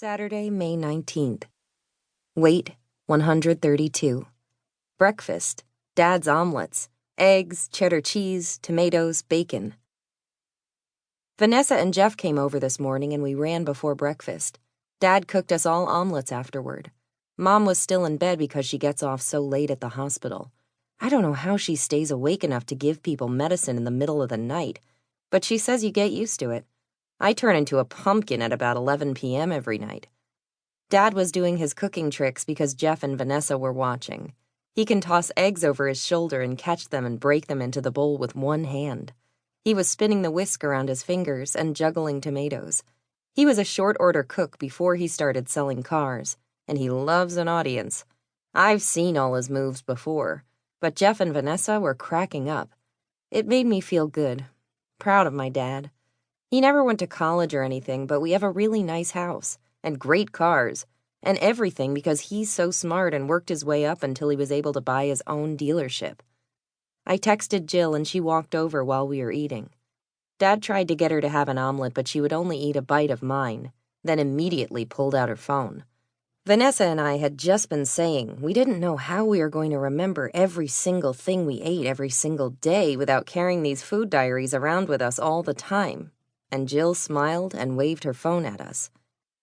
Saturday, May 19th. Weight, 132. Breakfast, Dad's omelets, eggs, cheddar cheese, tomatoes, bacon. Vanessa and Jeff came over this morning and we ran before breakfast. Dad cooked us all omelets afterward. Mom was still in bed because she gets off so late at the hospital. I don't know how she stays awake enough to give people medicine in the middle of the night, but she says you get used to it. I turn into a pumpkin at about 11 p.m. every night. Dad was doing his cooking tricks because Jeff and Vanessa were watching. He can toss eggs over his shoulder and catch them and break them into the bowl with one hand. He was spinning the whisk around his fingers and juggling tomatoes. He was a short-order cook before he started selling cars, and he loves an audience. I've seen all his moves before, but Jeff and Vanessa were cracking up. It made me feel good. Proud of my dad. He never went to college or anything, but we have a really nice house, and great cars, and everything because he's so smart and worked his way up until he was able to buy his own dealership. I texted Jill and she walked over while we were eating. Dad tried to get her to have an omelet, but she would only eat a bite of mine, then immediately pulled out her phone. Vanessa and I had just been saying we didn't know how we were going to remember every single thing we ate every single day without carrying these food diaries around with us all the time. And Jill smiled and waved her phone at us.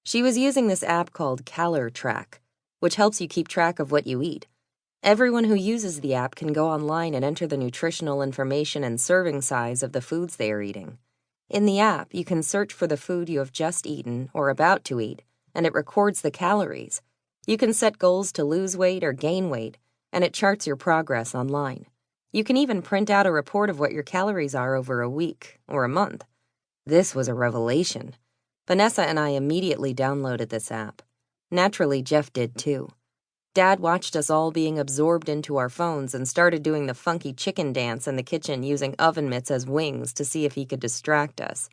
She was using this app called Calorie Track, which helps you keep track of what you eat. Everyone who uses the app can go online and enter the nutritional information and serving size of the foods they are eating. In the app, you can search for the food you have just eaten or about to eat, and it records the calories. You can set goals to lose weight or gain weight, and it charts your progress online. You can even print out a report of what your calories are over a week or a month. This was a revelation. Vanessa and I immediately downloaded this app. Naturally, Jeff did too. Dad watched us all being absorbed into our phones and started doing the funky chicken dance in the kitchen using oven mitts as wings to see if he could distract us.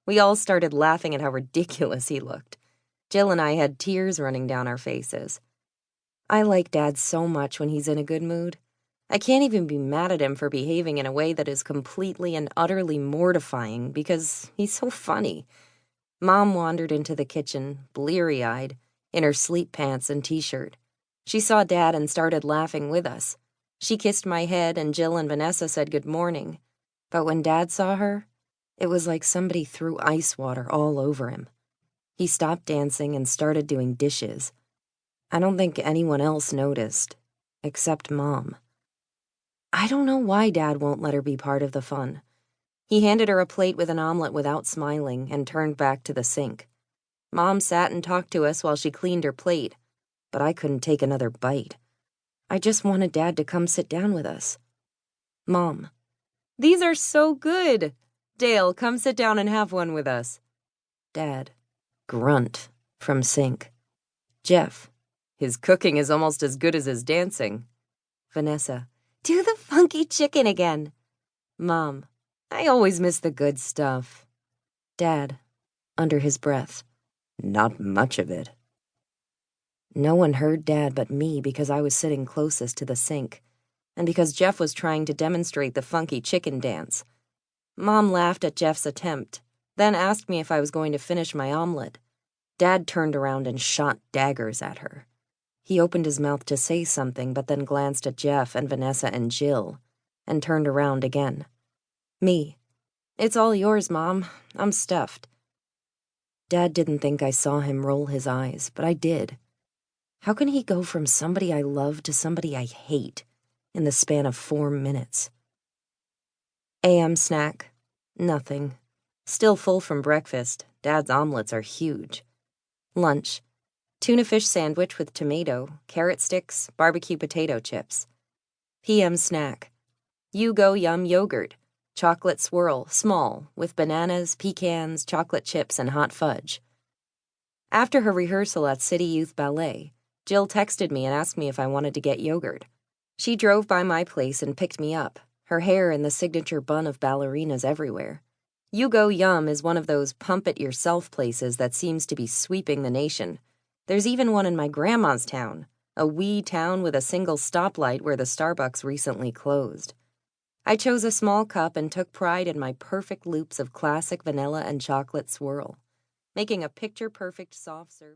We all started laughing at how ridiculous he looked. Jill and I had tears running down our faces. I like Dad so much when he's in a good mood. I can't even be mad at him for behaving in a way that is completely and utterly mortifying because he's so funny. Mom wandered into the kitchen, bleary-eyed, in her sleep pants and t-shirt. She saw Dad and started laughing with us. She kissed my head and Jill and Vanessa said good morning. But when Dad saw her, it was like somebody threw ice water all over him. He stopped dancing and started doing dishes. I don't think anyone else noticed, except Mom. I don't know why Dad won't let her be part of the fun. He handed her a plate with an omelet without smiling and turned back to the sink. Mom sat and talked to us while she cleaned her plate, but I couldn't take another bite. I just wanted Dad to come sit down with us. Mom: "These are so good. Dale, come sit down and have one with us." Dad: grunt from sink. Jeff: "His cooking is almost as good as his dancing." Vanessa: "Do the funky chicken again." Mom: "I always miss the good stuff." Dad, under his breath: "Not much of it." No one heard Dad but me because I was sitting closest to the sink, and because Jeff was trying to demonstrate the funky chicken dance. Mom laughed at Jeff's attempt, then asked me if I was going to finish my omelet. Dad turned around and shot daggers at her. He opened his mouth to say something, but then glanced at Jeff and Vanessa and Jill, and turned around again. Me: "It's all yours, Mom. I'm stuffed." Dad didn't think I saw him roll his eyes, but I did. How can he go from somebody I love to somebody I hate in the span of 4 minutes? AM snack: nothing. Still full from breakfast. Dad's omelets are huge. Lunch: tuna fish sandwich with tomato, carrot sticks, barbecue potato chips. PM snack: You Go Yum yogurt, chocolate swirl, small, with bananas, pecans, chocolate chips, and hot fudge. After her rehearsal at City Youth Ballet, Jill texted me and asked me if I wanted to get yogurt. She drove by my place and picked me up, her hair in the signature bun of ballerinas everywhere. You Go Yum is one of those pump-it-yourself places that seems to be sweeping the nation. There's even one in my grandma's town, a wee town with a single stoplight where the Starbucks recently closed. I chose a small cup and took pride in my perfect loops of classic vanilla and chocolate swirl, making a picture-perfect soft-serve.